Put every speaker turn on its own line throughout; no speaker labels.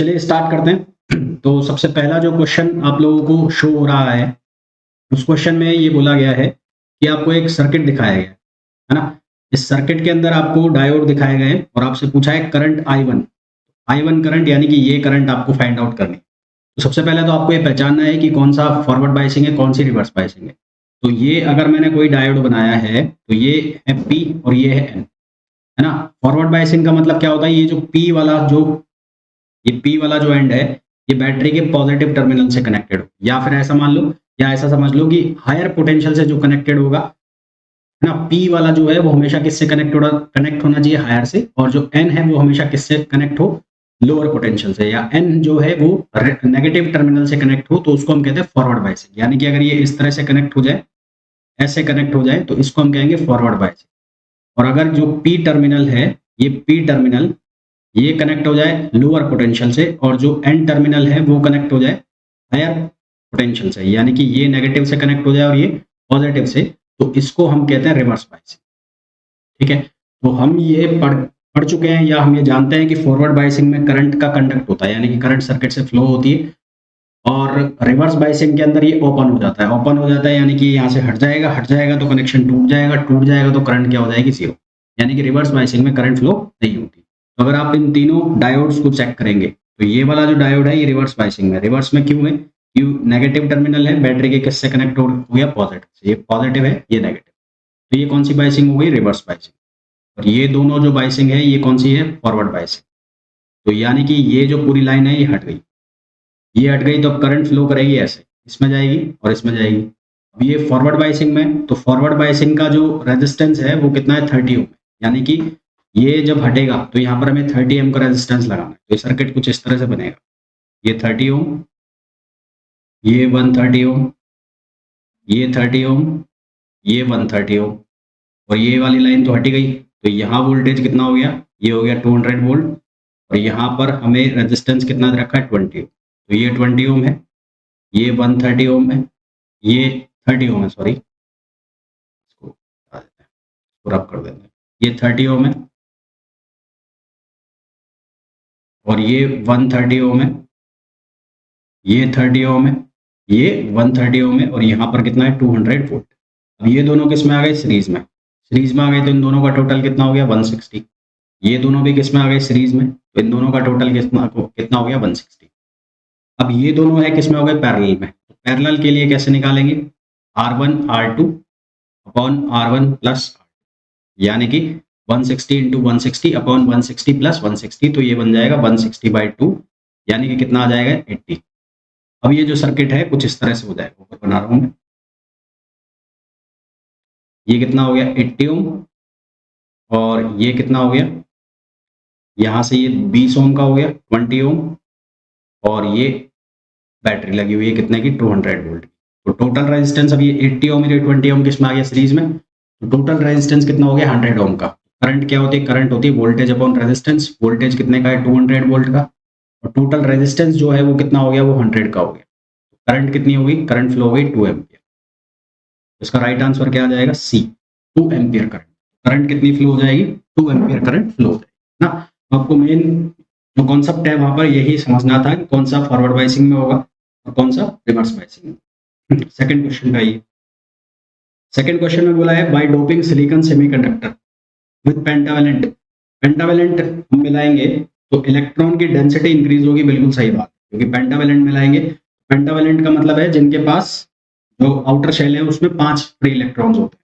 चलिए स्टार्ट करते हैं। तो सबसे पहला जो क्वेश्चन आप लोगों को शो हो रहा है, उस क्वेश्चन में ये बोला गया है कि आपको एक सर्किट दिखाया गया है ना। इस सर्किट के अंदर आपको डायोड दिखाए गए हैं और आपसे पूछा है करंट I1 करंट, यानी कि ये करंट आपको फाइंड आउट करनी है। तो सबसे पहले तो आपको ये पहचानना है कि कौन सा फॉरवर्ड बायसिंग है, कौन सी रिवर्स बायसिंग है। तो ये अगर मैंने कोई डायोड बनाया है तो ये है P और ये है N, है ना। फॉरवर्ड बायसिंग का मतलब क्या होता है, ये जो P वाला जो एंड है, ये बैटरी के पॉजिटिव टर्मिनल से कनेक्टेड हो, या फिर ऐसा मान लो या ऐसा समझ लो कि हायर पोटेंशियल से जो कनेक्टेड होगा, है ना। P वाला जो है वो हमेशा किससे कनेक्ट होना चाहिए, हायर से, और जो N है वो हमेशा किससे कनेक्ट हो, लोअर पोटेंशियल से, या N जो है वो नेगेटिव टर्मिनल से कनेक्ट हो, तो उसको हम कहते हैं फॉरवर्ड बायसिंग। यानी कि अगर ये इस तरह से कनेक्ट हो जाए, ऐसे कनेक्ट हो जाए, तो इसको हम कहेंगे फॉरवर्ड बायसिंग। और अगर जो P टर्मिनल है, ये P टर्मिनल ये कनेक्ट हो जाए लोअर पोटेंशियल से, और जो N टर्मिनल है वो कनेक्ट हो जाए हायर पोटेंशियल से, यानी कि ये नेगेटिव से कनेक्ट हो जाए और ये पॉजिटिव से, तो इसको हम कहते हैं रिवर्स बायसिंग। ठीक है, तो हम ये पढ़ चुके हैं, या हम ये जानते हैं कि फॉरवर्ड बायसिंग में करंट का कंडक्ट होता है, यानी कि करंट सर्किट से फ्लो होती है, और रिवर्स बायसिंग के अंदर ये ओपन हो जाता है, यानी कि यहाँ से हट जाएगा तो कनेक्शन टूट जाएगा तो करंट क्या हो जाएगी, जीरो। यानी कि रिवर्स बायसिंग में करंट फ्लो नहीं होती। तो अगर आप इन तीनों डायोड्स को चेक करेंगे, तो ये वाला जो डायोड है ये रिवर्स बायसिंग में, रिवर्स में क्यों है, क्यों नेगेटिव टर्मिनल है, बैटरी के किससे कनेक्ट हो गया, पॉजिटिव से, ये पॉजिटिव है ये नेगेटिव, तो ये कौन सी बायसिंग हो गई, रिवर्स बायसिंग। और ये दोनों जो बायसिंग है ये कौन सी है, फॉरवर्ड बायसिंग। तो यानी कि ये जो पूरी लाइन है ये हट गई, तो करंट फ्लो करेगी ऐसे, इसमें जाएगी और इसमें जाएगी। अब ये फॉरवर्ड बायसिंग में, तो फॉरवर्ड बायसिंग का जो रेजिस्टेंस है वो कितना है, 30 ओम, यानी कि ये जब हटेगा तो यहाँ पर हमें 30 ओम का रेजिस्टेंस लगाना है। तो ये सर्किट कुछ इस तरह से बनेगा, ये 30 ओम, ये 130 ओम, ये 30 ओम, ये 130 ओम, और ये वाली लाइन तो हटी गई, तो यहाँ वोल्टेज कितना हो गया, ये हो गया 200 वोल्ट, और यहाँ पर हमें रेजिस्टेंस कितना दे रखा है, 20 ओम। तो ये 20 ओम है, ये 130 ओम है, ये 30 ओम है, सॉरी इसको रब कर देते हैं, ये 30 ओम है, और ये 130 ओम है, ये 30 ओम है, ये 130 ओम है, और यहाँ पर कितना है, 200 वोल्ट। अब ये दोनों किस में आ गए, सीरीज में आ गए, तो इन दोनों का टोटल कितना हो गया, 160। ये दोनों भी किस में आ गए, सीरीज में, तो इन दोनों का टोटल कितना हो गया, 160। अब ये दोनों है किस में हो गए, पैरेलल में। तो पैरेलल के लिए कैसे निकालेंगे, R1 R2 upon R1 plus R2, यानी कि 160 इंटू 160 अपॉन 160 प्लस 160, तो ये बन जाएगा 160/2, यानी कि कितना आ जाएगा, 80। अब ये जो सर्किट है कुछ इस तरह से हो जाएगा, ऊपर बना रहा हूं मैं, ये कितना हो गया, 80 ओम, और ये कितना हो गया, यहाँ से ये 20 ओम का हो गया, 20 ओम, और ये बैटरी लगी हुई है कितने की, 200 वोल्ट। तो टोटल रेजिस्टेंस, अब ये 80 ओम और 20 ओम किस में आ गया, सीरीज में, तो टोटल रेजिस्टेंस कितना हो गया, 100 ओम का। करंट क्या होती है, करंट होती है वोल्टेज अपॉन रेजिस्टेंस, वोल्टेज कितने का है, 200 वोल्ट का, और टोटल रेजिस्टेंस जो है वो कितना हो गया, वो 100 का हो गया। करंट कितनी होगी, करंट फ्लो हो गई 2 एम्पियर। इसका राइट आंसर क्या आ जाएगा, सी, 2 एम्पियर करंट। करंट कितनी फ्लो हो जाएगी, 2 एम्पियर करंट फ्लो हो जाएगी ना। आपको मेन जो कॉन्सेप्ट है वहां पर यही समझना था कि कौन सा फॉरवर्ड बायसिंग में होगा और कौन सा रिवर्स बायसिंग में। सेकंड क्वेश्चन का ये, सेकंड क्वेश्चन में बोला है by doping silicon semiconductor with pentavalent, pentavalent हम मिलाएंगे तो इलेक्ट्रॉन की डेंसिटी इंक्रीज होगी, बिल्कुल सही बात, क्योंकि पेंटावेलेंट मिलाएंगे, पेंटावेलेंट का मतलब है जिनके पास जो आउटर शेल है उसमें 5 फ्री इलेक्ट्रॉन्स होते हैं।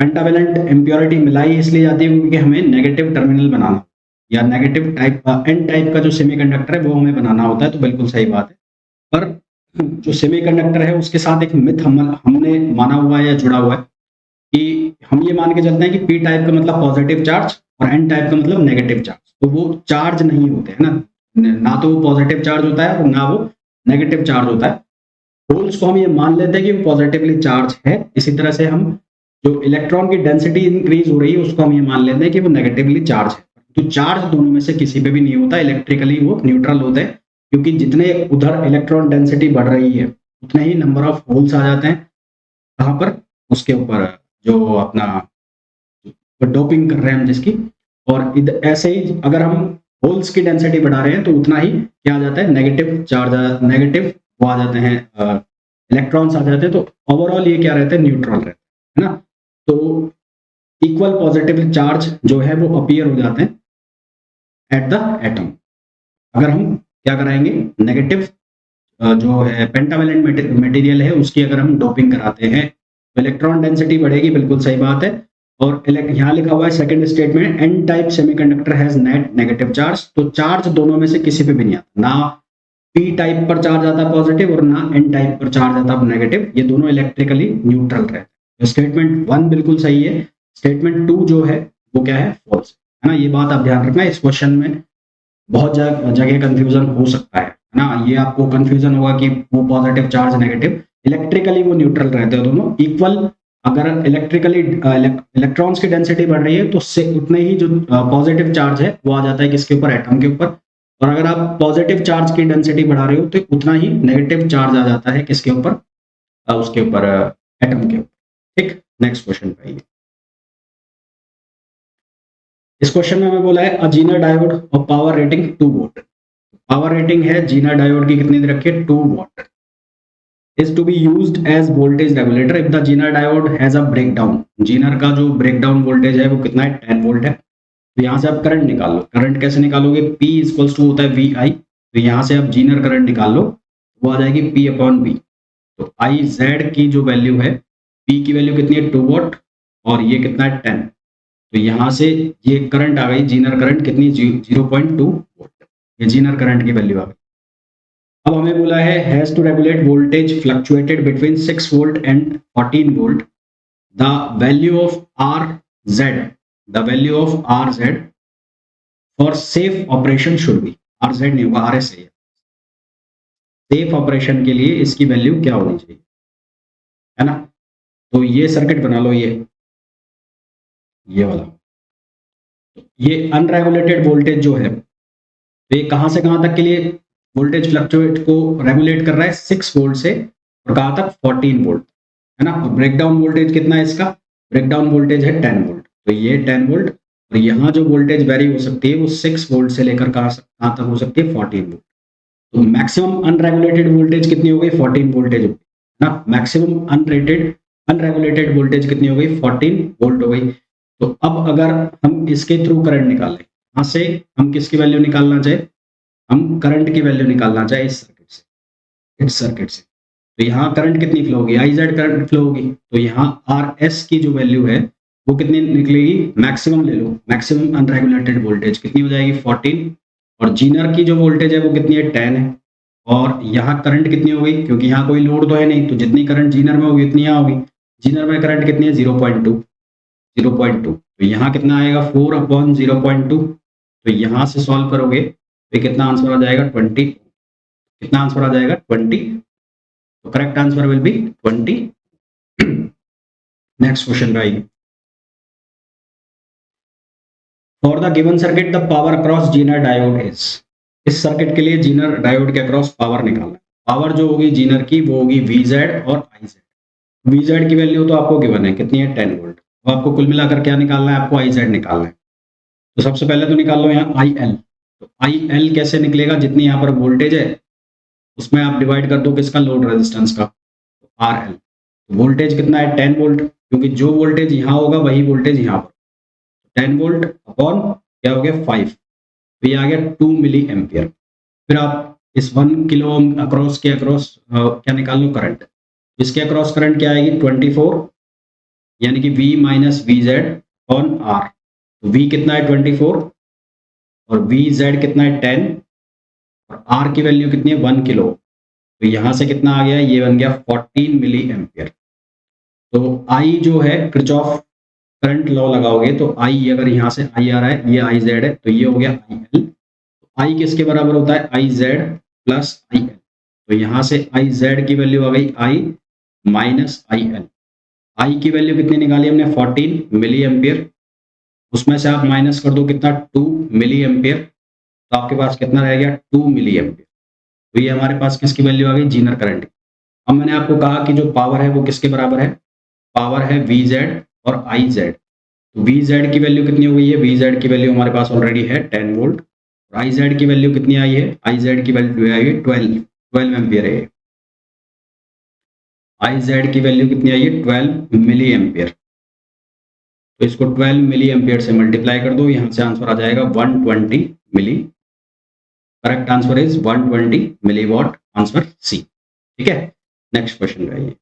पेंटावेलेंट इम्प्योरिटी मिलाई इसलिए जाती है क्योंकि हमें नेगेटिव टर्मिनल बनाना, या नेगेटिव टाइप एन टाइप का जो सेमीकंडक्टर है वो हमें बनाना होता है, तो बिल्कुल सही बात है। पर जो सेमीकंडक्टर है उसके साथ एक मिथ हमने माना हुआ है या जुड़ा हुआ है, कि हम ये मान के चलते हैं कि पी टाइप का मतलब पॉजिटिव चार्ज और एन टाइप का मतलब नेगेटिव चार्ज, तो वो चार्ज नहीं होते हैं ना, ना तो वो पॉजिटिव चार्ज होता है और ना वो नेगेटिव चार्ज होता है। होल्स को हम ये मान लेते हैं कि वो पॉजिटिवली चार्ज है, इसी तरह से हम जो इलेक्ट्रॉन की डेंसिटी इंक्रीज हो रही है उसको हम ये मान लेते हैं कि वो नेगेटिवली चार्ज है। तो चार्ज दोनों में से किसी पे भी नहीं होता, इलेक्ट्रिकली वो न्यूट्रल होते हैं, क्योंकि जितने उधर इलेक्ट्रॉन डेंसिटी बढ़ रही है उतने ही नंबर ऑफ होल्स आ जाते हैं, कहाँ पर, उसके ऊपर जो अपना डोपिंग कर रहे हैं हम जिसकी। और ऐसे ही अगर हम होल्स की डेंसिटी बढ़ा रहे हैं तो उतना ही क्या आ जाता है, नेगेटिव चार्ज, नेगेटिव वो आ जाते हैं, इलेक्ट्रॉन्स आ जाते हैं। तो ओवरऑल ये क्या रहता है, न्यूट्रल रहता है ना। तो इक्वल पॉजिटिव चार्ज जो है वो अपीयर हो जाते हैं एट द एटम। अगर हम क्या कराएंगे, नेगेटिव जो है पेंटावेलेंट मटेरियल है उसकी अगर हम डोपिंग कराते हैं तो इलेक्ट्रॉन डेंसिटी बढ़ेगी, बिल्कुल सही बात है। और यहाँ लिखा हुआ है second statement, n type semiconductor has net negative charge. तो चार्ज दोनों में से किसी पे भी नहीं आता, ना पी टाइप पर चार्ज आता पॉजिटिव और ना एन टाइप पर चार्ज आता नेगेटिव, ये दोनों इलेक्ट्रिकली न्यूट्रल रहते हैं। तो स्टेटमेंट 1 बिल्कुल सही है। स्टेटमेंट 2 जो है वो क्या है, फॉल्स है ना। ये बात आप ध्यान रखना, इस क्वेश्चन में बहुत जगह कंफ्यूजन हो सकता है ना। ये आपको कंफ्यूजन होगा कि वो पॉजिटिव चार्ज नेगेटिव, इलेक्ट्रिकली वो न्यूट्रल रहते हैं दोनों इक्वल। अगर इलेक्ट्रिकली इलेक्ट्रॉन्स की डेंसिटी बढ़ रही है तो से उतने ही जो पॉजिटिव चार्ज है वो आ जाता है किसके ऊपर, एटम के ऊपर। और अगर आप पॉजिटिव चार्ज की डेंसिटी बढ़ा रहे हो तो उतना ही नेगेटिव चार्ज आ जाता है किसके ऊपर, उसके ऊपर, एटम के ऊपर। ठीक, नेक्स्ट क्वेश्चन पे आइए। इस क्वेश्चन में हमें बोला है अ जीनर डायोड और power rating 2 volt. Power rating है जीनर डायोड की कितनी दे रखी है, 2 watt, is to be used as voltage regulator if the Zener diode has a breakdown. Zener का जो ब्रेकडाउन वोल्टेज है वो कितना है, 10 वोल्ट है। तो यहाँ से आप करंट निकाल लो। करंट कैसे निकालोगे, P इक्वल्स टू होता है VI। तो यहाँ से आप जीनर करंट निकाल लो, वो आ जाएगी P अपॉन V। तो IZ की जो वैल्यू है, P की वैल्यू कितनी है, 2 वॉट, और ये कितना है, 10। तो यहाँ से ये करंट आ गई, जीनर करंट कितनी, 0.2 वोल्ट। ये जीनर करंट की वैल्यू आ गई। अब हमें बोला है has to regulate voltage fluctuated between 6 volt and 14 volt. The value of RZ, the value of RZ for safe operation should be, RZ नहीं होगा, RS है। सेफ ऑपरेशन के लिए इसकी वैल्यू क्या होनी चाहिए, है ना। तो ये सर्किट बना लो, ये वाला। तो ये अनरेगुलेटेड वोल्टेज जो है, तो ये कहां से कहां तक के लिए वोल्टेज फ्लक्चुएट को रेगुलेट कर रहा है, 6 वोल्ट से और कहां तक, 14 वोल्ट, है ना। और ब्रेकडाउन वोल्टेज कितना है इसका, ब्रेकडाउन वोल्टेज है 10 वोल्ट। तो ये 10 वोल्ट, और यहाँ जो वोल्टेज वेरी हो सकती है वो 6 वोल्ट से लेकर कहां तक हो सकती है, 14 वोल्ट। तो मैक्सिमम अनरेगुलेटेड वोल्टेज कितनी हो गई, 14 वोल्टेज होगी ना। मैक्सिमम अनरेगुलेटेड वोल्टेज कितनी हो गई, 14 वोल्ट हो गई। तो अब अगर हम इसके थ्रू करंट निकालें, यहाँ से हम किसकी वैल्यू निकालना चाहे, हम करंट की वैल्यू निकालना चाहे इस सर्किट से। तो यहाँ करंट कितनी फ्लो होगी, IZ करंट फ्लो होगी। तो यहाँ RS की जो वैल्यू है वो कितनी निकलेगी, मैक्सिमम ले लो, मैक्सिमम अनरेगुलेटेड वोल्टेज कितनी हो जाएगी, 14। और जीनर की जो वोल्टेज है वो कितनी है, 10 है। और यहाँ करंट कितनी हो गई, क्योंकि यहाँ कोई लोड तो है नहीं, तो जितनी करंट जीनर में होगी उतनी यहाँ होगी। जीनर में करंट कितनी है, 0.2। तो यहाँ कितना आएगा, 4/0.2। तो यहाँ से सॉल्व करोगे तो कितना आंसर आ जाएगा, 20। कितना आंसर आ जाएगा, 20। तो correct answer will be 20। Next question पे आइए। For the given circuit the power across Zener diode is. इस सर्किट के लिए जीनर डायोड के अक्रॉस पावर निकालना। पावर जो होगी जीनर की वो होगी VZ और IZ। VZ की वैल्यू तो आपको गिवन है, कितनी है, 10 वोल्ट। तो आपको कुल मिलाकर क्या निकालना है, आपको IZ निकालना है। तो सबसे पहले तो निकाल लो यहाँ IL। तो IL कैसे निकलेगा, जितनी यहाँ पर वोल्टेज है उसमें आप डिवाइड कर दो किसका, लोड रेजिस्टेंस का, तो RL। वोल्टेज कितना है, 10 वोल्ट, क्योंकि जो वोल्टेज यहाँ होगा वही वोल्टेज यहाँ पर, 10 वोल्ट अपॉन क्या हो गया, 5। तो ये आ गया 2 मिली एम्पियर। फिर आप इस 1 किलो ओम अक्रॉस के अक्रॉस क्या निकाल लो, करंट। इसके अक्रॉस करंट क्या आएगी, 24, यानी कि V minus VZ on R। तो V कितना है, 24, और VZ कितना है, 10, और R की वैल्यू कितनी है, 1 किलो। तो यहाँ से कितना आ गया, ये बन गया 14 मिली एम्पियर। तो I जो है, किरचॉफ करंट लॉ लगाओगे तो I, अगर यहाँ से I आ रहा है, ये IZ है, तो ये हो गया IL। तो I किसके बराबर होता है, IZ प्लस IL। तो यहाँ से IZ की वैल्यू आ गई I माइनस IL। I की वैल्यू कितनी निकाली हमने, 14 मिली एम्पियर। उसमें से आप माइनस कर दो कितना, 2 मिली एम्पियर। तो आपके पास कितना रह गया, 2 मिली एम्पियर। तो ये हमारे पास किसकी वैल्यू आ गई, जीनर करंट। अब मैंने आपको कहा कि जो पावर है वो किसके बराबर है, पावर है VZ और IZ। तो VZ की वैल्यू कितनी हो गई है, VZ की वैल्यू हमारे पास ऑलरेडी है 10 वोल्ट, आई जेड की वैल्यू कितनी आई है, आई जेड की वैल्यू आई है 12 एम्पियर है। आई जेड की वैल्यू कितनी आई है 12 मिली एम्पियर। तो इसको 12 मिली एम्पियर से मल्टीप्लाई कर दो, यहाँ से आंसर आ जाएगा 120 milli. Correct answer is 120 milli watt, answer C. ठीक है, नेक्स्ट क्वेश्चन पे आइए।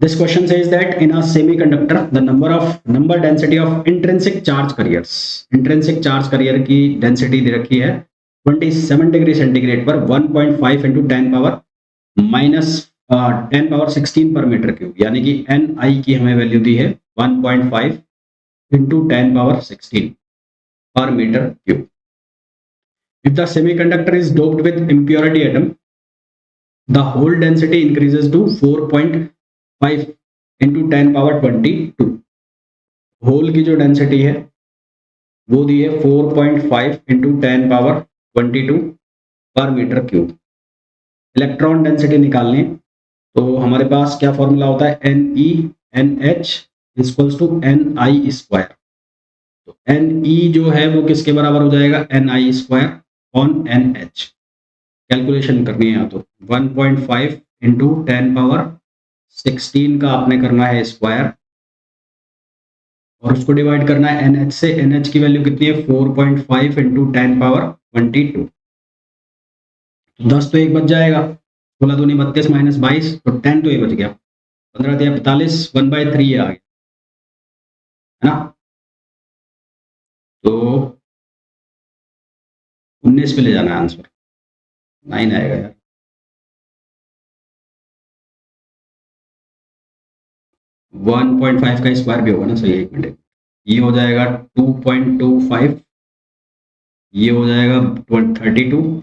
This question says that in a semiconductor, the number density of intrinsic charge carrier की डेंसिटी दे रखी है 27 डिग्री सेंटीग्रेड पर 1.5 इंटू 10 पावर माइनस 10 पावर 16 पर metre cube, यानी कि Ni की हमें वैल्यू दी है 1.5 इंटू 10 पावर 16 पर metre cube. If the semiconductor is doped with impurity atom, the hole density increases to 4.5 into 10 power 22। Hole की जो डेंसिटी है वो दी है 4.5 इंटू 10 पावर 22 पर मीटर क्यूब। इलेक्ट्रॉन डेंसिटी निकालनी तो हमारे पास क्या फॉर्मूला होता है, NeNH equals to Ni square. तो Ne जो है वो किसके बराबर हो जाएगा, Ni square on NH। Calculation करनी है तो 1.5 इंटू 10 पावर 16 का आपने करना है स्क्वायर और उसको डिवाइड करना है NH से। NH की वैल्यू कितनी है 4.5 इंटू 10 पावर 22। 10 तो एक बच जाएगा, 16 दूनी 32 माइनस 22, तो 10 तो ये बच गया, 15 दिया 45, 1/3 आ गया, है ना। तो 19 पे ले जाना है आंसर, 9 आएगा यार। 1.5 का स्क्वायर भी होगा ना, सही, एक मिनट, ये हो जाएगा 2.25, ये हो जाएगा 32,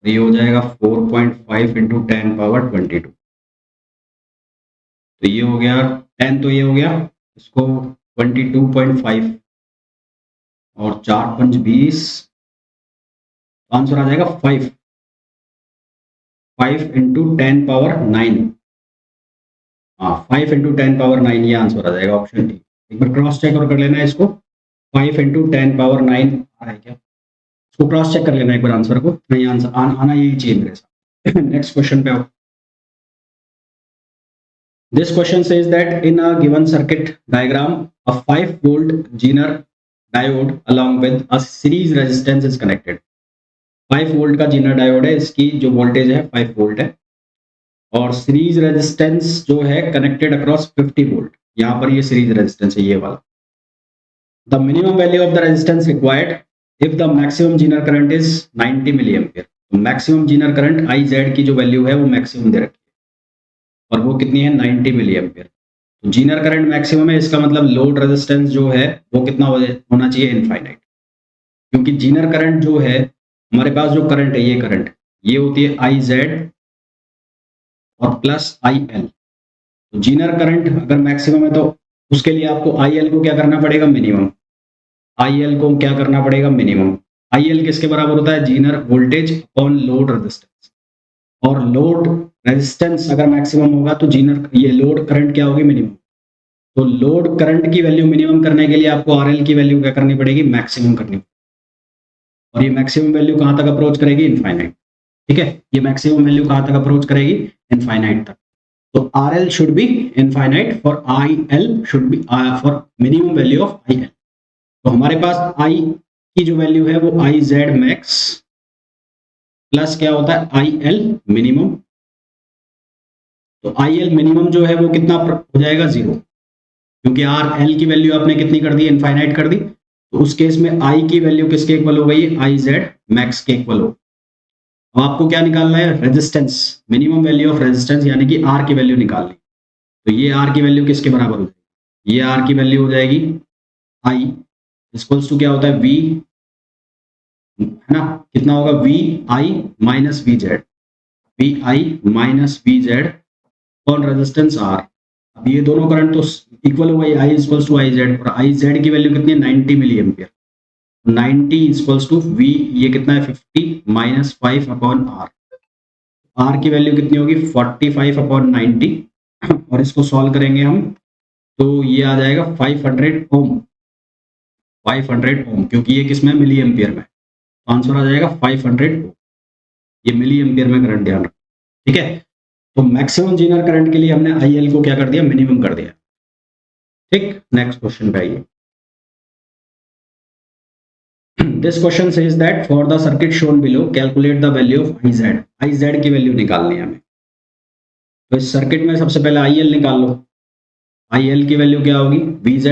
ये हो जाएगा 4.5 इंटू 10 पावर 22। तो ये हो गया 10, तो ये हो गया इसको 22.5 और 4 5 20, आंसर आ जाएगा 5 इंटू 10 पावर 9। हाँ, 5 इंटू 10 पावर 9 ये आंसर आ जाएगा, ऑप्शन डी। एक बार क्रॉस चेक और कर लेना है इसको, 5 इंटू 10 पावर 9 आ रहा है क्या, इसको क्रॉस चेक कर लेना एक बार आंसर को, नहीं आंसर आना यही चाहिए मेरे साथ। नेक्स्ट क्वेश्चन पे आओ। This question says that in a given circuit diagram, a 5 volt Zener diode along with a series resistance is connected। 5 volt का जीनर डायोड है, इसकी जो वोल्टेज है 5 वोल्ट है और सीरीज रेजिस्टेंस जो है कनेक्टेड अक्रॉस 50 वोल्ट। यहाँ पर ये सीरीज रेजिस्टेंस है, ये वाला। The minimum value of the resistance required if the maximum zener current is 90 milli ampere. तो maximum zener current I Z की जो वैल्यू है वो मैक्सिमम दे रखी है और वो कितनी है 90 मिली एम्पियर। तो जीनर करंट मैक्सिमम है, इसका मतलब लोड रेजिस्टेंस जो है वो कितना होना चाहिए, इनफाइनाइट। क्योंकि जीनर करंट जो है हमारे पास, जो करंट है ये होती है आई जेड और प्लस आई एल। तो जीनर करंट अगर मैक्सिमम है तो उसके लिए आपको आई एल को क्या करना पड़ेगा, मिनिमम। आई एल को क्या करना पड़ेगा, मिनिमम। आई एल किसके बराबर होता है, Zener voltage upon load resistance. और लोड रेजिस्टेंस अगर मैक्सिमम होगा तो जीनर ये लोड करंट क्या होगी, मिनिमम। तो लोड करंट की वैल्यू मिनिमम करने के लिए आपको आरएल की वैल्यू क्या करनी पड़ेगी, मैक्सिमम करनी पड़ेगी। और ये मैक्सिमम वैल्यू कहां तक अप्रोच करेगी, इनफाइनाइट। ठीक है, ये मैक्सिमम वैल्यू कहां तक अप्रोच करेगी, इनफाइनाइट तक। तो RL should be infinite for IL should be for minimum value of IL। तो हमारे पास I की जो वैल्यू है वो IZ मैक्स प्लस क्या होता है IL मिनिमम। तो IL मिनिमम जो है वो कितना हो जाएगा, 0, क्योंकि RL की वैल्यू आपने कितनी कर दी, इनफाइनाइट कर दी। तो उस केस में I की वैल्यू किसके इक्वल हो गई, IZ मैक्स के इक्वल हो। अब आपको क्या निकालना है, resistance, minimum value of resistance, यानी कि R की वैल्यू निकालनी। तो ये R की वैल्यू किसके बराबर हो जाएगी, ये R की वैल्यू हो जाएगी I इक्वल्स टू क्या होता है, V, है ना, कितना होगा, VI minus VZ, VI minus VZ और रेजिस्टेंस R। अब ये दोनों करंट तो इक्वल हो गई, I इक्वल्स टू IZ और IZ की वैल्यू कितनी है, 90 milli ampere. 90 equals to V, ये कितना है 50 माइनस 5 अपॉन R। R की वैल्यू कितनी होगी 45 अपॉन 90 और इसको सॉल्व करेंगे हम तो ये आ जाएगा 500 ओम। 500 ओम, क्योंकि ये किसमें मिली एम्पियर में, तो आंसर आ जाएगा 500 ओम। ये मिली एम्पियर में करंट ध्यान रखो, ठीक है। तो मैक्सिमम जीनर करंट के लिए हमने IL को क्या कर दिया, मिनिमम कर दिया, ठीक। नेक्स्ट क्वेश्चन पे आइए। This question says that for the circuit shown below calculate the value of IZ की वैल्यू निकालनी है हमें। तो इस सर्किट में सबसे पहले IL निकाल लो। IL की वैल्यू क्या होगी, VZ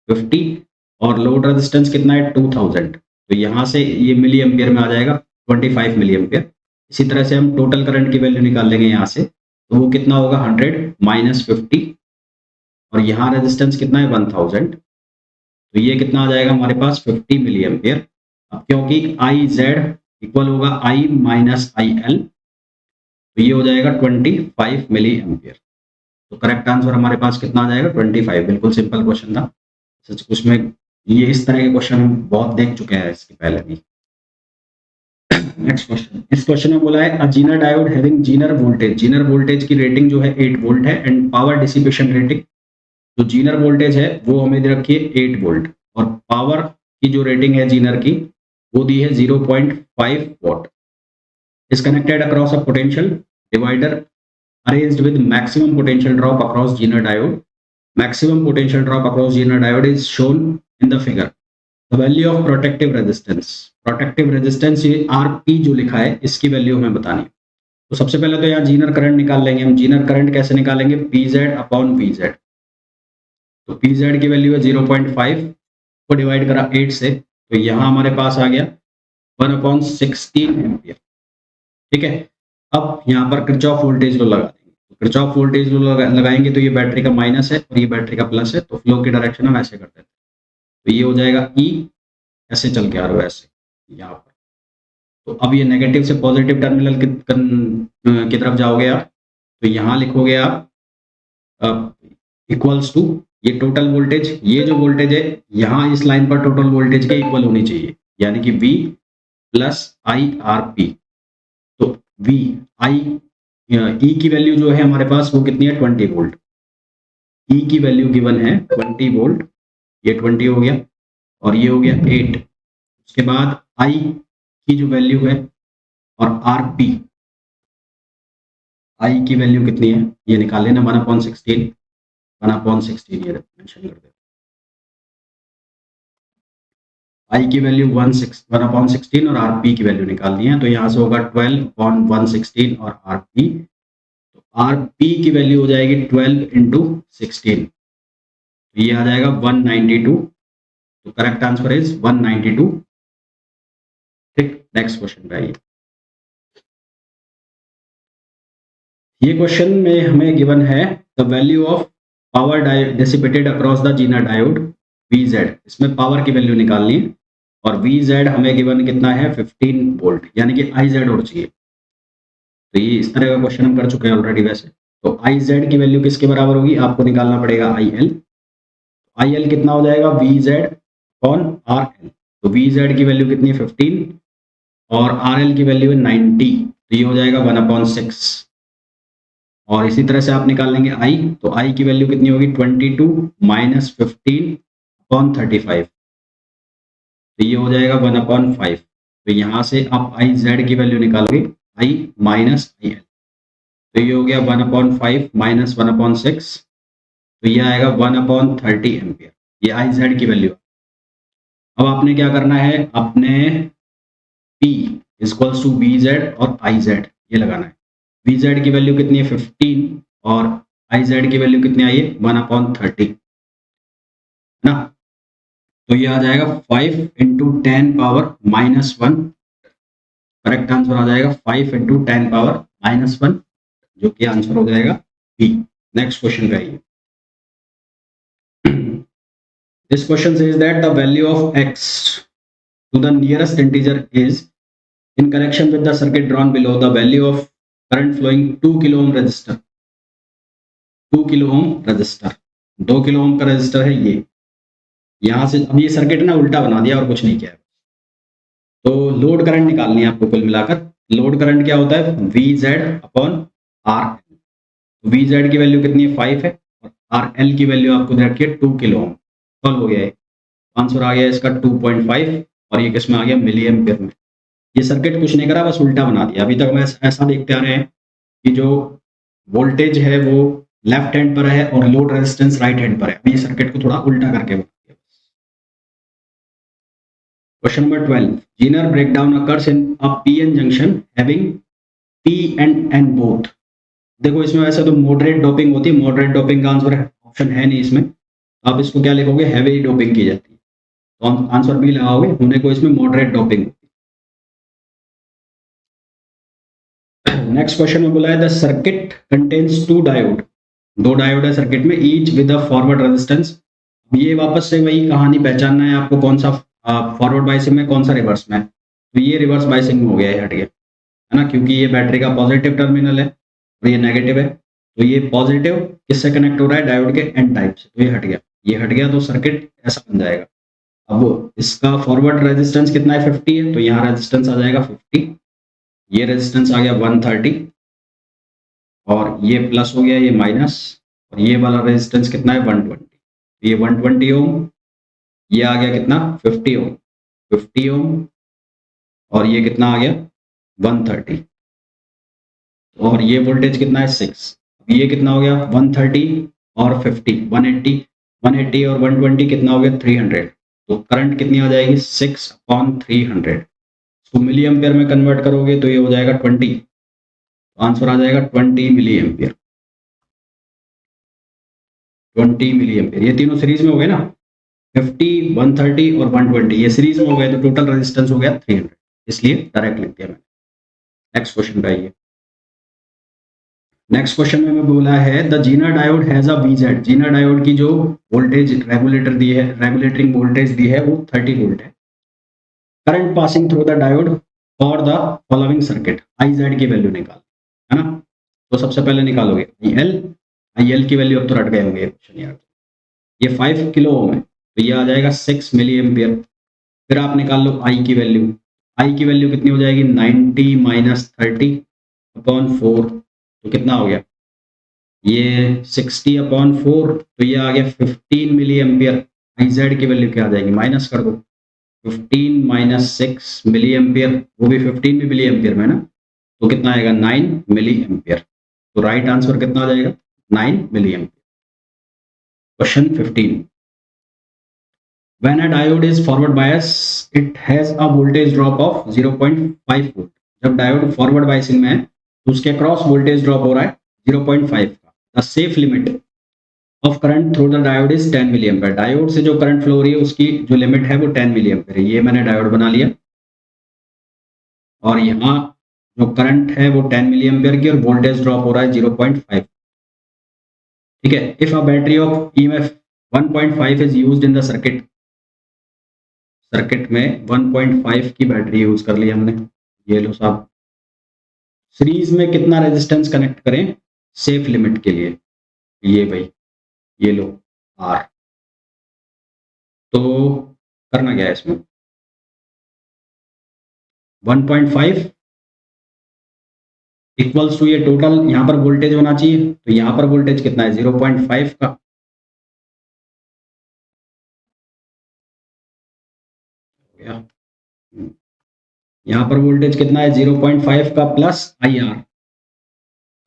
50 और लोड रेजिस्टेंस कितना है 2000, तो यहाँ से ये मिली एम्पियर में आ जाएगा 25 मिली एम्पियर। इसी तरह से हम टोटल करंट की वैल्यू निकाल लेंगे यहाँ से, तो वो कितना होगा 100 माइनस 50 और यहाँ रेजिस्टेंस कितना है 1000, तो ये कितना आ जाएगा हमारे पास 50 मिली एम्पियर। अब क्योंकि IZ इक्वल होगा I माइनस IL, तो ये हो जाएगा 25 मिली एम्पियर। तो करेक्ट आंसर हमारे पास कितना आ जाएगा 25। बिल्कुल सिंपल क्वेश्चन था, उसमें ये इस तरह के क्वेश्चन हम बहुत देख चुके हैं इसके पहले भी। नेक्स्ट क्वेश्चन, इस क्वेश्चन में बोला है a Zener diode having zener voltage की रेटिंग जो है 8 वोल्ट है एंड पावर डिसिपेशन रेटिंग, जो जीनर वोल्टेज है वो हमें दे रखी है 8 वोल्ट और पावर की जो रेटिंग है जीनर की वो दी है 0.5 what, is connected across a potential divider arranged with maximum potential drop across Zener diode. Maximum potential drop across Zener diode is shown in the figure. The value of protective resistance ये RP जो लिखा है इसकी value हमें बतानी है। तो सबसे पहले तो यहाँ जीनर करंट निकाल लेंगे हम। जीनर करंट कैसे निकालेंगे, PZ अपॉन VZ। तो PZ की वैल्यू है 0.5 को डिवाइड करा 8 से, तो यहाँ हमारे पास आ गया 1/16 एम्पियर, ठीक है। अब यहाँ पर किरचॉफ वोल्टेज लो लगा देंगे। किरचॉफ वोल्टेज लो लगाएंगे तो ये बैटरी का माइनस है और ये बैटरी का प्लस है, तो फ्लो की डायरेक्शन हम ऐसे करते हैं, तो ये हो जाएगा E, ऐसे चल के आ रहा है ऐसे यहाँ पर। तो अब ये नेगेटिव से पॉजिटिव टर्मिनल की तरफ जाओगे आप, तो यहाँ लिखोगे आप इक्वल्स टू ये टोटल वोल्टेज, ये जो वोल्टेज है यहाँ इस लाइन पर टोटल वोल्टेज के इक्वल होनी चाहिए, यानी कि V प्लस IRP। तो V I E की वैल्यू जो है हमारे पास वो कितनी है 20 वोल्ट, E की वैल्यू गिवन है 20 वोल्ट, ये 20 हो गया और ये हो गया 8। उसके बाद I की जो वैल्यू है और RP, I की वैल्यू कितनी है ये निकाल लेना, 1/16 ये मेंशन कर देते। I की वैल्यू 1/16 और RP की वैल्यू निकाल दी है, तो यहाँ से होगा 12/116 और RP, तो RP की वैल्यू हो जाएगी 12 × 16, तो ये आ जाएगा 192। तो करेक्ट आंसर इज 192, ठीक। नेक्स्ट क्वेश्चन पे आइए। ये क्वेश्चन में हमें गिवन है the value of power dissipated across the Zener diode VZ, इसमें पावर की वैल्यू निकालनी है और VZ हमें गिवन कितना है 15 वोल्ट, यानी कि IZ और चाहिए। तो ये इस तरह का क्वेश्चन हम कर चुके हैं ऑलरेडी वैसे। तो IZ की वैल्यू किसके बराबर होगी, आपको निकालना पड़ेगा IL। IL कितना हो जाएगा VZ अपॉन RL, तो VZ की वैल्यू कितनी है 15 और RL की वैल्यू है 90, तो ये हो जाएगा 1/6। और इसी तरह से आप निकाल लेंगे I, तो I की वैल्यू कितनी होगी 22 माइनस 15 अपॉन 35, तो ये हो जाएगा 1/5। तो यहाँ से आप IZ की वैल्यू निकालोगे I माइनस IL, तो ये हो गया 1/5 माइनस 1/6, तो ये आएगा 1/30 एम्पियर, ये IZ की वैल्यू। अब आपने क्या करना है, अपने P इक्वल्स टू VZ और IZ ये लगाना है। VZ की वैल्यू कितनी है 15 और IZ की वैल्यू कितनी आई है 1/30 ना, तो ये आ जाएगा 5 × 10 पावर -1। करेक्ट आंसर आ जाएगा 5 × 10 पावर -1, जो कि आंसर हो जाएगा बी। नेक्स्ट क्वेश्चन पे आइए। This question says that the value of x to the nearest integer is in connection with the circuit drawn below the value of current flowing 2 kilo ohm resistor, 2 kilo ohm resistor, 2 kilo ohm का resistor है ये। यहाँ से अब ये circuit ना उल्टा बना दिया और कुछ नहीं किया। तो लोड करंट निकालनी है आपको कुल मिलाकर। लोड करंट क्या होता है VZ अपॉन RL, VZ की वैल्यू कितनी है 5 है और RL की वैल्यू आपको दे रखी है 2 किलो ओम। सॉल्व हो गया है। आंसर आ गया इसका 2.5 और ये किसमें आ गया मिली एम्पियर में। ये सर्किट कुछ नहीं करा, बस उल्टा बना दिया। अभी तक हम ऐसा देखते आ रहे हैं कि जो वोल्टेज है वो लेफ्ट हैंड पर है और लोड रेजिस्टेंस राइट हैंड पर है। अभी ये सर्किट को थोड़ा उल्टा करके बना दिया। Question number 12, Zener breakdown occurs in a PN junction having p and n both. देखो इसमें वैसे तो मॉडरेट डोपिंग होती है, मॉडरेट डोपिंग का आंसर ऑप्शन है नहीं इसमें, आप इसको क्या लिखोगे, हैवी डोपिंग की जाती है, तो आंसर बी लगाओगे, होने को इसमें मॉडरेट डोपिंग। नेक्स्ट क्वेश्चन में बोला है the circuit contains two diode, दो डायोड है सर्किट में, each with a forward resistance. ये वापस से वही कहानी पहचानना है आपको, कौन सा फॉरवर्ड बाइसिंग में कौन सा रिवर्स में है। तो ये रिवर्स बाइसिंग में हो गया, ये हट गया है ना, क्योंकि ये बैटरी का पॉजिटिव टर्मिनल है और ये नेगेटिव है, तो ये पॉजिटिव किससे कनेक्ट हो रहा है, डायोड के एन टाइप से, तो ये हट गया, ये हट गया, तो सर्किट ऐसा बन जाएगा। अब इसका फॉरवर्ड रेजिस्टेंस कितना है, 50 है, तो यहाँ रेजिस्टेंस आ जाएगा 50, ये रेजिस्टेंस आ गया 130 और ये प्लस हो गया, ये माइनस, और ये वाला रेजिस्टेंस कितना है 120, ये 120 ओम, ये आ गया कितना 50 ओम, 50 ओम, और ये कितना आ गया 130, और ये वोल्टेज कितना है 6, ये कितना हो गया 130 और 50 180, 180 और 120 कितना हो गया 300, तो करंट कितनी आ जाएगी 6/300, इसको मिली एम्पियर में कन्वर्ट करोगे तो ये हो जाएगा 20, आंसर आ जाएगा 20 मिली एम्पियर, 20 मिली एम्पियर। ये तीनों सीरीज में हो गए ना, 50, 130 और 120, ये सीरीज में हो गए, तो टोटल रेजिस्टेंस हो गया 300, इसलिए डायरेक्ट लिख दिया मैंने। नेक्स्ट क्वेश्चन पे आइए। नेक्स्ट क्वेश्चन में बोला है the Zener diode has a VZ, Zener diode की जो वोल्टेज रेगुलेटर दी है, रेगुलेटिंग वोल्टेज दी है वो 30 वोल्ट है। Current passing through the diode for the following circuit, I Z की वैल्यू निकाल, है ना, तो सबसे पहले निकालोगे आई एल की वैल्यू, अब तो रट गए होंगे क्वेश्चन यार, ये 5 किलो ओम है, तो ये आ जाएगा 6 मिली एम्पियर। फिर आप निकाल लो आई की वैल्यू, आई की वैल्यू कितनी हो जाएगी 90 माइनस 30/4, तो कितना हो गया ये 60/4, तो ये आ गया 15 मिली एम्पियर। आई जेड की वैल्यू क्या आ जाएगी, माइनस कर दो, 15 माइनस 6 मिली एम्पियर, वो भी 15 मिली एम्पियर में ना, तो कितना आएगा 9 मिली एम्पियर, तो राइट आंसर कितना आ जाएगा 9 milliampere. Question 15, when a diode is forward bias it has a voltage drop of 0.5 volt, जब डायोड फॉरवर्ड बायसिंग में है तो उसके क्रॉस वोल्टेज ड्रॉप हो रहा है 0.5 का। The safe limit of current through the diode is 10 milliampere, diode से जो करंट फ्लो हो रही है उसकी जो लिमिट है वो 10 मिली एम्पियर है। ये मैंने डायोड बना लिया और यहाँ जो करंट है वो 10 मिली एम्पियर की और वोल्टेज ड्रॉप हो रहा है 0.5, ठीक है। If a battery of EMF 1.5 is used in the circuit, circuit में 1.5 की बैटरी यूज कर ली हमने, ये लो साहब, सीरीज में कितना रेजिस्टेंस कनेक्ट करें सेफ लिमिट के लिए, ये भाई ये लो आर, तो करना क्या है इसमें 1.5 इक्वल्स टू ये टोटल यहाँ पर वोल्टेज होना चाहिए, तो यहाँ पर वोल्टेज कितना है 0.5 का, यहाँ पर वोल्टेज कितना है 0.5 का plus I R,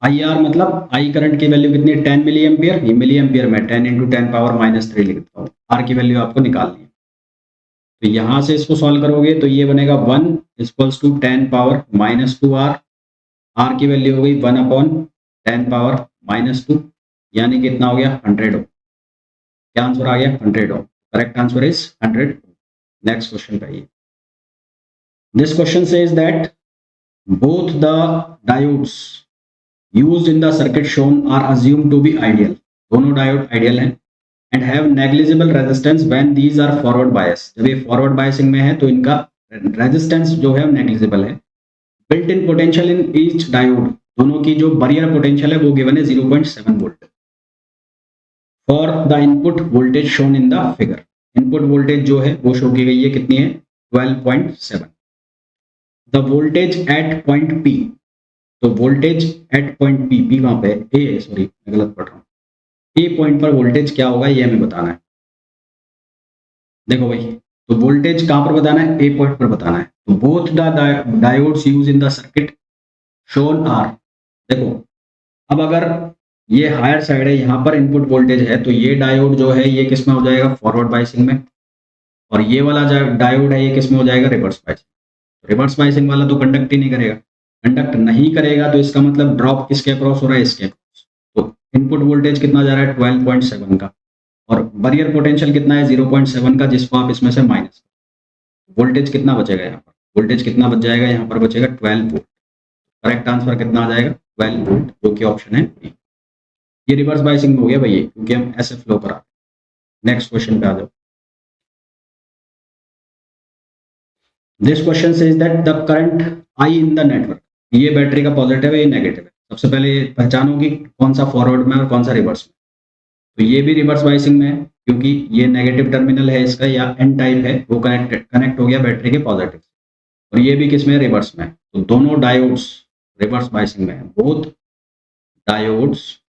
I R मतलब आई करंट की वैल्यू कितनी है 10 मिली एम्पियर, ये मिली एम्पियर में 10 × 10⁻³ लिखता हूँ, आर की वैल्यू आपको निकालनी है, तो यहाँ से इसको सॉल्व करोगे तो ये बनेगा 1 = 10⁻² आर, आर की वैल्यू हो गई 1/10⁻², यानी कितना हो गया 100 ओम, क्या आंसर आ गया 100 ohm, correct answer is 100 ohm. Next question पे आइए। This question says that both the diodes used in the circuit shown are assumed to be ideal, दोनों डायोड आइडियल हैं, and have negligible resistance when these are forward bias, जब ये forward biasing में है तो इनका रेजिस्टेंस जो है नेग्लिजिबल है। built in potential in each diode, दोनों की जो बैरियर पोटेंशियल है वो गिवन है 0.7 volt. For the input voltage shown in the figure, input voltage जो है वो शो की गई है कितनी है 12.7। The voltage at point P, तो voltage at point P, P कहाँ पे ए, सॉरी मैं गलत पढ़ रहा हूँ, ए पॉइंट पर वोल्टेज क्या होगा ये हमें बताना है। देखो भाई, तो वोल्टेज कहाँ पर बताना है, ए पॉइंट पर बताना है। तो both the diodes use in the circuit shown are, देखो अब अगर ये हायर साइड है, यहाँ पर इनपुट वोल्टेज है, तो ये डायोड जो है ये किस में हो जाएगा, फॉरवर्ड बायसिंग में, और ये वाला डायोड है ये किस में हो जाएगा, रिवर्स बायसिंग। रिवर्स बायसिंग वाला तो कंडक्ट ही नहीं करेगा, कंडक्ट नहीं करेगा तो इसका मतलब ड्रॉप किसके अक्रॉस हो रहा है, इसके अक्रॉस। तो इनपुट वोल्टेज कितना जा रहा है, 12.7 का, और बैरियर पोटेंशियल कितना है, 0.7 का, जिसको आप इसमें से माइनस, वोल्टेज कितना बचेगा यहाँ पर, वोल्टेज कितना बच जाएगा, यहाँ पर बचेगा 12 वोल्ट। करेक्ट आंसर कितना आ जाएगा, 12 वोल्ट, जो कि ऑप्शन है बी। ये रिवर्स बायसिंग हो गया भाई, क्योंकि हम ऐसे फ्लो करा। नेक्स्ट क्वेश्चन पे आ जाओ। This question says that the current I in the network, ये बैटरी का पॉजिटिव है, ये नेगेटिव है। सबसे पहले पहचानो कि कौन सा फॉरवर्ड में और कौन सा रिवर्स में। तो ये भी रिवर्स बायसिंग में है, क्योंकि ये नेगेटिव टर्मिनल है इसका, या एन टाइप है, वो कनेक्ट हो गया बैटरी के पॉजिटिव से। और ये भी किसमें, रिवर्स में। तो दोनों डायोड्स रिवर्स बायसिंग में है, both diodes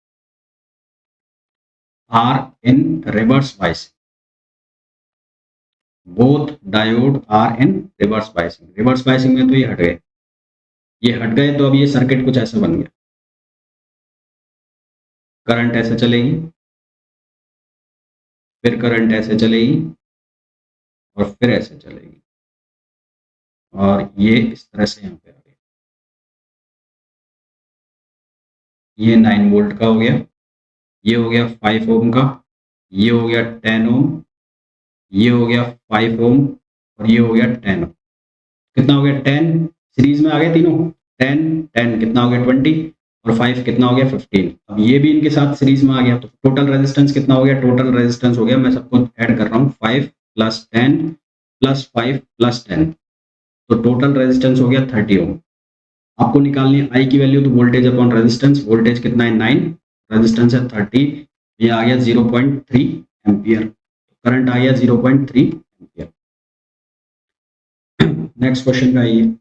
are in reverse biasing, both diode are in reverse biasing. Reverse biasing में तो ये हट गए, ये हट गए, तो अब ये सर्किट कुछ ऐसा बन गया, करंट ऐसे चलेगी, फिर करंट ऐसे चलेगी, और फिर ऐसे चलेगी, और ये इस तरह से यहाँ पे आ गया। ये 9 वोल्ट का हो गया, ये हो गया 5 ओम का, ये हो गया 10 ओम, ये हो गया 5 ओम, और ये हो गया 10 ओम। कितना हो गया, 10 सीरीज में आ गए तीनों, 10 10 कितना हो गया 20, और 5 कितना हो गया 15। अब ये भी इनके साथ सीरीज में आ गया, तो टोटल रेजिस्टेंस कितना हो गया, टोटल रेजिस्टेंस हो गया, मैं सबको ऐड कर रहा हूँ, 5 + 10 + 5 + 10, तो टोटल रेजिस्टेंस हो गया 30 ओम। आपको निकालनी है आई की वैल्यू, तो वोल्टेज अपॉन रेजिस्टेंस, वोल्टेज कितना है 9, रेजिस्टेंस है 30, ये आ गया 0.3 एम्पियर, करंट आ गया 0.3 एम्पियर। नेक्स्ट क्वेश्चन का आइए।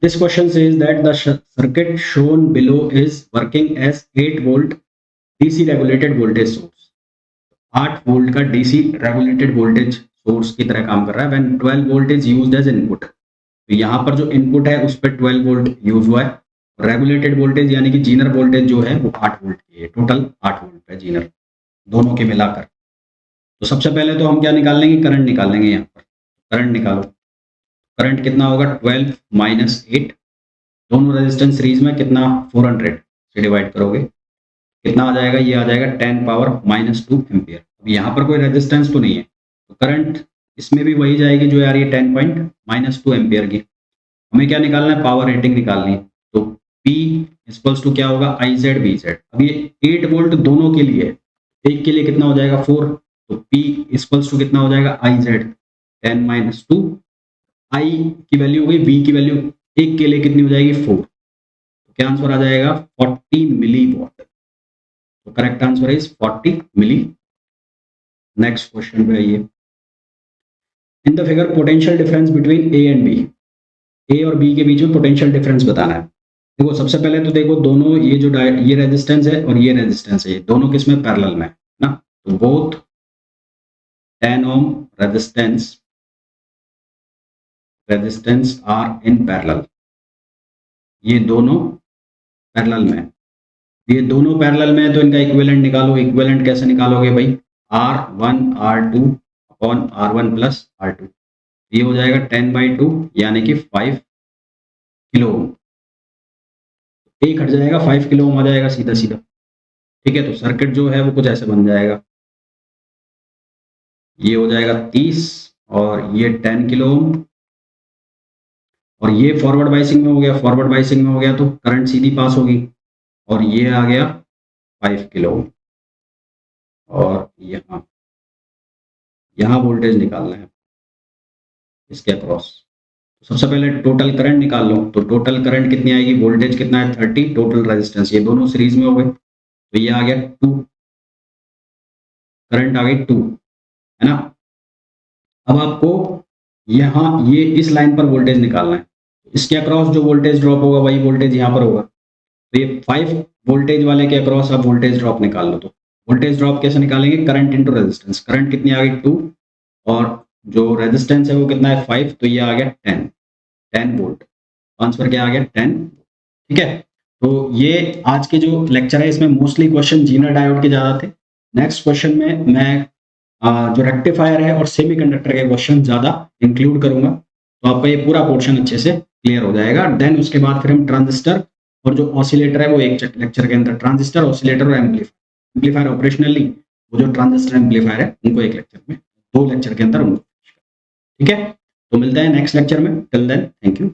This question says that the circuit shown below is working as 8 volt DC regulated voltage source. 8 volt का DC regulated voltage source की तरह काम कर रहा है when 12 volt is used as input। तो यहाँ पर जो इनपुट है उस पर 12 वोल्ट यूज हुआ है, रेगुलेटेड वोल्टेज यानी कि जीनर वोल्टेज जो है वो 8 वोल्ट की है, टोटल 8 वोल्ट है जीनर दोनों के मिलाकर। तो सबसे पहले तो हम क्या निकाल लेंगे, करंट निकाल लेंगे। यहाँ पर करंट निकालो, करंट कितना होगा, 12 - 8, दोनों रेजिस्टेंस सीरीज में, कितना 400 से डिवाइड करोगे कितना आ जाएगा, ये आ जाएगा 10 पावर -2 एम्पियर। अब यहाँ पर कोई रेजिस्टेंस तो नहीं है, तो करंट इसमें भी वही जाएगी जो यार ये 10.-2 एम्पियर की। हमें क्या निकालना है, पावर रेटिंग निकालनी है। तो P = क्या होगा, IZ VZ। अब ये 8 वोल्ट दोनों के लिए, एक के लिए कितना हो जाएगा 4, तो P = कितना हो जाएगा, IZ 10 - 2, I की वैल्यू हो गई, V की वैल्यू एक के लिए कितनी हो जाएगी 4, तो क्या आंसर आ जाएगा 40 मिली वॉट। तो correct answer is 40 milli. Next question पे आइए। In the figure potential difference between A and B, A और बी के बीच में पोटेंशियल डिफरेंस बताना है। देखो सबसे पहले तो देखो दोनों ये जो ये रेजिस्टेंस है और ये रेजिस्टेंस है, ये दोनों किसमें, पैरेलल में ना। तो both 10 ohm resistance are in parallel, ये दोनों पैरेलल में, ये दोनों पैरेलल में है, तो इनका इक्विवेलेंट निकालो। इक्विवेलेंट कैसे निकालोगे भाई, R1 R2 upon R1 + R2, ये हो जाएगा 10/2 यानी कि 5 किलो ओम। एक हट जाएगा 5 किलो ओम आ जाएगा सीधा सीधा, ठीक है। तो सर्किट जो है वो कुछ ऐसे बन जाएगा, ये हो जाएगा 30 और ये 10 किलो ओम, और ये फॉरवर्ड बायसिंग में हो गया, फॉरवर्ड बायसिंग में हो गया तो करंट सीधी पास होगी, और ये आ गया 5 किलो ओम, और यहाँ वोल्टेज निकालना है इसके अक्रॉस। सबसे पहले टोटल करंट निकाल लो, तो टोटल करंट कितनी आएगी, वोल्टेज कितना है 30, टोटल रेजिस्टेंस, ये दोनों सीरीज में हो गए, तो ये आ गया 2, करंट आ गई 2, है ना। अब आपको यहाँ ये इस लाइन पर वोल्टेज निकालना है, इसके अक्रॉस जो वोल्टेज ड्रॉप होगा वही वोल्टेज यहाँ पर होगा, तो ये 5 वोल्टेज वाले के अक्रॉस आप वोल्टेज ड्रॉप निकाल लो। तो वोल्टेज ड्रॉप कैसे निकालेंगे, करंट इंटू रेजिस्टेंस, करंट कितनी आ गई 2 और जो रेजिस्टेंस है वो कितना है 5, तो ये आ गया 10 वोल्ट, आंसर क्या आ गया 10। ठीक है, तो ये आज के जो लेक्चर है इसमें मोस्टली क्वेश्चन जीनर डायोड के ज्यादा थे। नेक्स्ट क्वेश्चन में मैं जो रेक्टिफायर है और सेमीकंडक्टर के क्वेश्चन ज्यादा इंक्लूड करूंगा, तो आपका ये पूरा पोर्शन अच्छे से क्लियर हो जाएगा। देन उसके बाद फिर हम ट्रांजिस्टर और जो ऑसिलेटर है वो एक लेक्चर के अंदर, ट्रांजिस्टर, ऑसिलेटर और एम्पलीफायर ऑपरेशनली, वो जो ट्रांजिस्टर एम्पलीफायर है उनको एक लेक्चर में, 2 लेक्चर के अंदर उनको। ठीक है, तो मिलते हैं नेक्स्ट लेक्चर में, टिल देन थैंक यू।